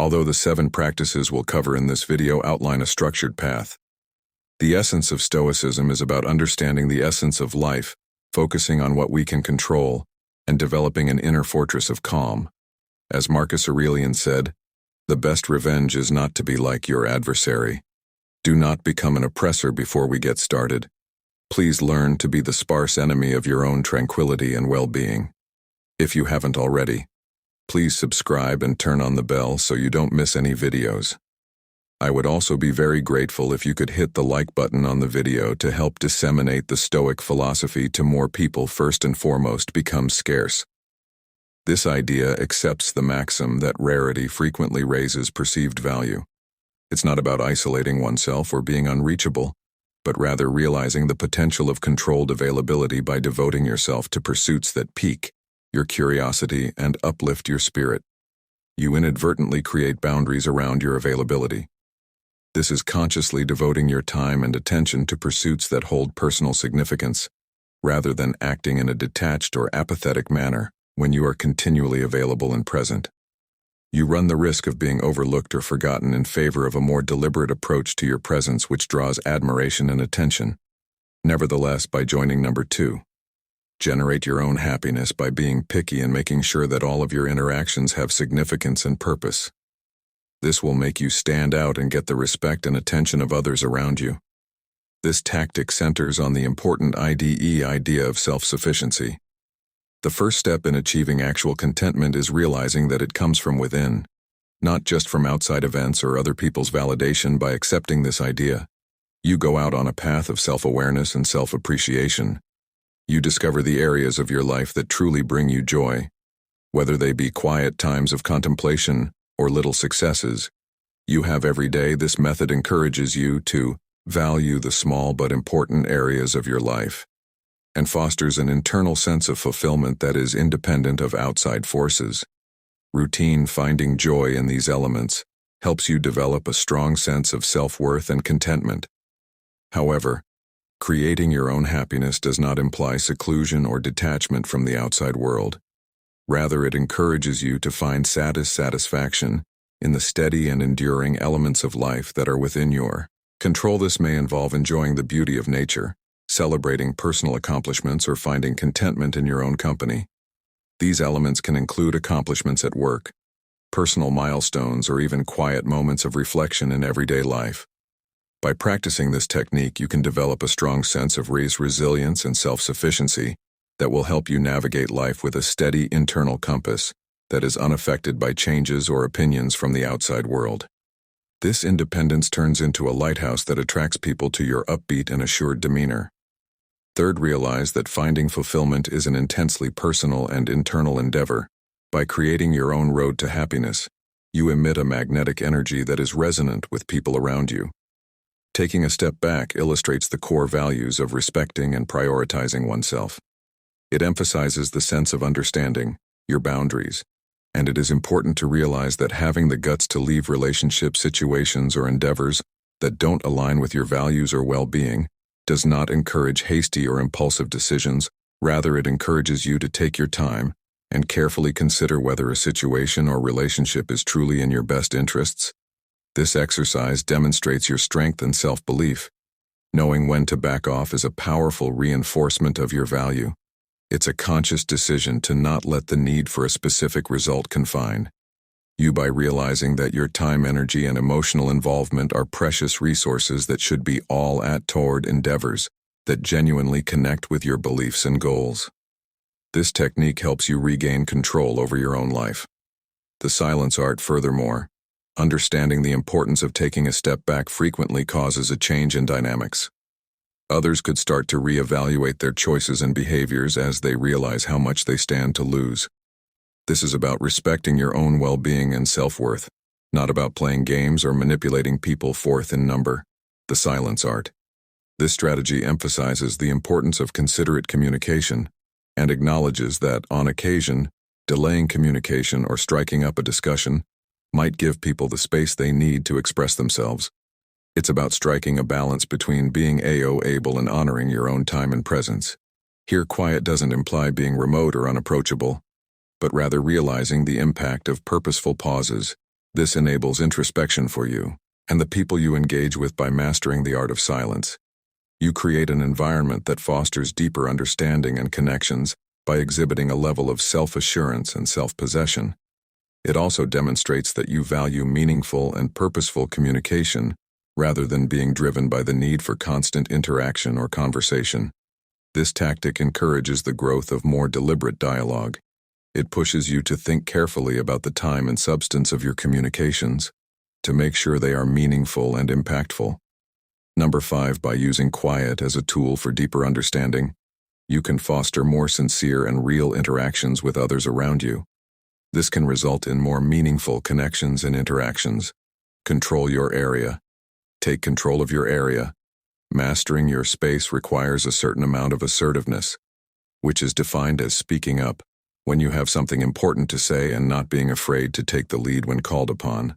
Although the 7 practices we'll cover in this video outline a structured path. The essence of Stoicism is about understanding the essence of life, focusing on what we can control, and developing an inner fortress of calm. As Marcus Aurelian said, "The best revenge is not to be like your adversary." Do not become an oppressor before we get started. Please learn to be the sparse enemy of your own tranquility and well-being. If you haven't already, please subscribe and turn on the bell so you don't miss any videos. I would also be very grateful if you could hit the like button on the video to help disseminate the Stoic philosophy to more people. First and foremost, become scarce. This idea accepts the maxim that rarity frequently raises perceived value. It's not about isolating oneself or being unreachable, but rather realizing the potential of controlled availability by devoting yourself to pursuits that pique your curiosity and uplift your spirit. You inadvertently create boundaries around your availability. This is consciously devoting your time and attention to pursuits that hold personal significance, rather than acting in a detached or apathetic manner when you are continually available and present. You run the risk of being overlooked or forgotten in favor of a more deliberate approach to your presence which draws admiration and attention. Nevertheless, by joining number 2, generate your own happiness by being picky and making sure that all of your interactions have significance and purpose. This will make you stand out and get the respect and attention of others around you. This tactic centers on the important idea of self-sufficiency. The first step in achieving actual contentment is realizing that it comes from within, not just from outside events or other people's validation. By accepting this idea, you go out on a path of self-awareness and self-appreciation. You discover the areas of your life that truly bring you joy, whether they be quiet times of contemplation or little successes you have every day. This method encourages you to value the small but important areas of your life and fosters an internal sense of fulfillment that is independent of outside forces. Routine finding joy in these elements helps you develop a strong sense of self-worth and contentment. However, creating your own happiness does not imply seclusion or detachment from the outside world. Rather, it encourages you to find satisfaction in the steady and enduring elements of life that are within your control. This may involve enjoying the beauty of nature, celebrating personal accomplishments, or finding contentment in your own company. These elements can include accomplishments at work, personal milestones, or even quiet moments of reflection in everyday life. By practicing this technique, you can develop a strong sense of resilience and self-sufficiency that will help you navigate life with a steady internal compass that is unaffected by changes or opinions from the outside world. This independence turns into a lighthouse that attracts people to your upbeat and assured demeanor. Third, realize that finding fulfillment is an intensely personal and internal endeavor. By creating your own road to happiness, you emit a magnetic energy that is resonant with people around you. Taking a step back illustrates the core values of respecting and prioritizing oneself. It emphasizes the sense of understanding your boundaries, and it is important to realize that having the guts to leave relationships, situations, or endeavors that don't align with your values or well-being does not encourage hasty or impulsive decisions. Rather, it encourages you to take your time and carefully consider whether a situation or relationship is truly in your best interests. This exercise demonstrates your strength and self-belief. Knowing when to back off is a powerful reinforcement of your value. It's a conscious decision to not let the need for a specific result confine you. By realizing that your time, energy, and emotional involvement are precious resources that should be all at toward endeavors that genuinely connect with your beliefs and goals. This technique helps you regain control over your own life. The silence art. Furthermore, understanding the importance of taking a step back frequently causes a change in dynamics. Others could start to reevaluate their choices and behaviors as they realize how much they stand to lose. This is about respecting your own well-being and self-worth, not about playing games or manipulating people. Fourth in number, the silence art. This strategy emphasizes the importance of considerate communication and acknowledges that, on occasion, delaying communication or striking up a discussion might give people the space they need to express themselves. It's about striking a balance between being able and honoring your own time and presence. Here, quiet doesn't imply being remote or unapproachable, but rather realizing the impact of purposeful pauses This enables introspection for you and the people you engage with by mastering the art of silence. You create an environment that fosters deeper understanding and connections by exhibiting a level of self-assurance and self-possession. It also demonstrates that you value meaningful and purposeful communication rather than being driven by the need for constant interaction or conversation. This tactic encourages the growth of more deliberate dialogue. It pushes you to think carefully about the time and substance of your communications, to make sure they are meaningful and impactful. Number 5, by using quiet as a tool for deeper understanding, you can foster more sincere and real interactions with others around you. This can result in more meaningful connections and interactions. Control your area. Take control of your area. Mastering your space requires a certain amount of assertiveness, which is defined as speaking up when you have something important to say and not being afraid to take the lead when called upon.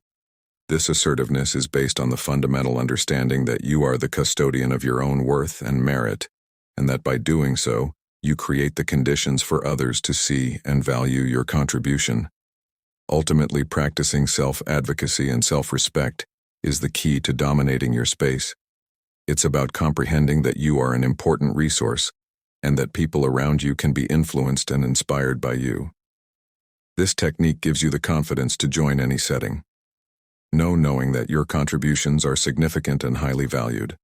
This assertiveness is based on the fundamental understanding that you are the custodian of your own worth and merit, and that by doing so, you create the conditions for others to see and value your contribution. Ultimately, practicing self-advocacy and self-respect is the key to dominating your space. It's about comprehending that you are an important resource and that people around you can be influenced and inspired by you. This technique gives you the confidence to join any setting. Knowing that your contributions are significant and highly valued.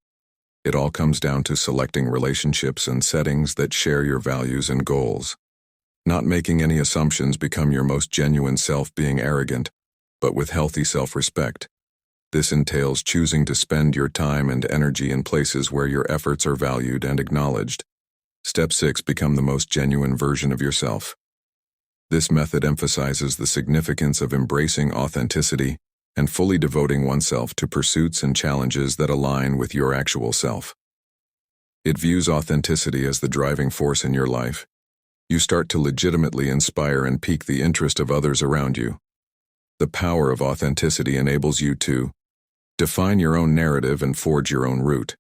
It all comes down to selecting relationships and settings that share your values and goals. Not making any assumptions become your most genuine self, being arrogant, but with healthy self-respect. This entails choosing to spend your time and energy in places where your efforts are valued and acknowledged. Step 6, become the most genuine version of yourself. This method emphasizes the significance of embracing authenticity and fully devoting oneself to pursuits and challenges that align with your actual self. It views authenticity as the driving force in your life. You start to legitimately inspire and pique the interest of others around you. The power of authenticity enables you to define your own narrative and forge your own route.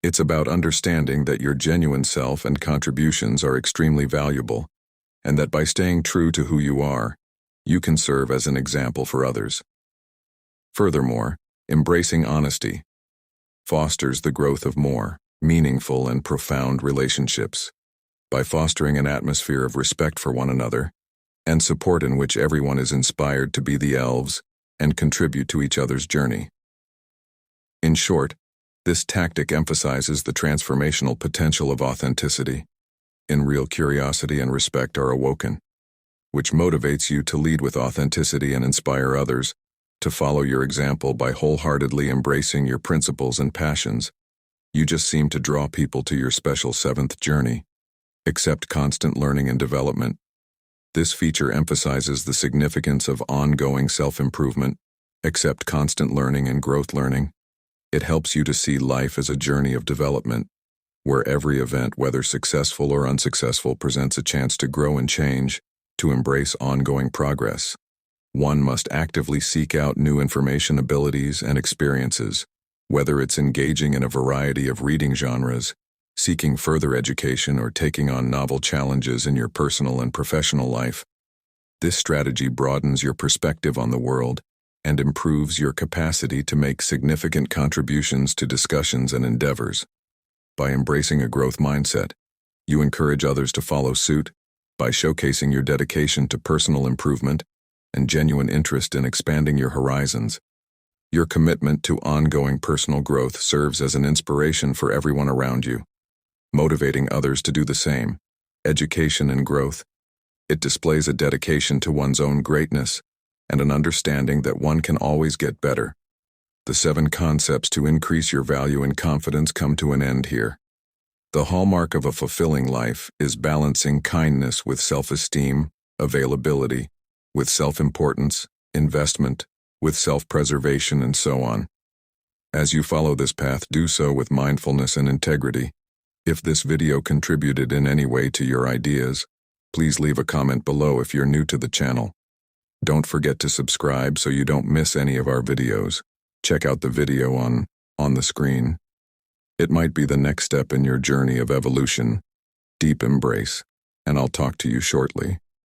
It's about understanding that your genuine self and contributions are extremely valuable, and that by staying true to who you are, you can serve as an example for others. Furthermore, embracing honesty fosters the growth of more meaningful and profound relationships. By fostering an atmosphere of respect for one another and support in which everyone is inspired to be the elves and contribute to each other's journey. In short, this tactic emphasizes the transformational potential of authenticity. In real curiosity and respect are awoken, which motivates you to lead with authenticity and inspire others to follow your example by wholeheartedly embracing your principles and passions. You just seem to draw people to your special 7th journey. Accept constant learning and development. This feature emphasizes the significance of ongoing self-improvement. Accept constant learning and growth learning. It helps you to see life as a journey of development, where every event, whether successful or unsuccessful, presents a chance to grow and change. To embrace ongoing progress, one must actively seek out new information, abilities, and experiences, whether it's engaging in a variety of reading genres, seeking further education, or taking on novel challenges in your personal and professional life. This strategy broadens your perspective on the world and improves your capacity to make significant contributions to discussions and endeavors. By embracing a growth mindset, you encourage others to follow suit by showcasing your dedication to personal improvement and genuine interest in expanding your horizons. Your commitment to ongoing personal growth serves as an inspiration for everyone around you, motivating others to do the same. Education and growth. It displays a dedication to one's own greatness and an understanding that one can always get better. The 7 concepts to increase your value and confidence come to an end here. The hallmark of a fulfilling life is balancing kindness with self-esteem, availability with self-importance, investment with self-preservation, and so on. As you follow this path, do so with mindfulness and integrity. If this video contributed in any way to your ideas, please leave a comment below. If you're new to the channel, don't forget to subscribe so you don't miss any of our videos. Check out the video on the screen. It might be the next step in your journey of evolution. Deep embrace, and I'll talk to you shortly.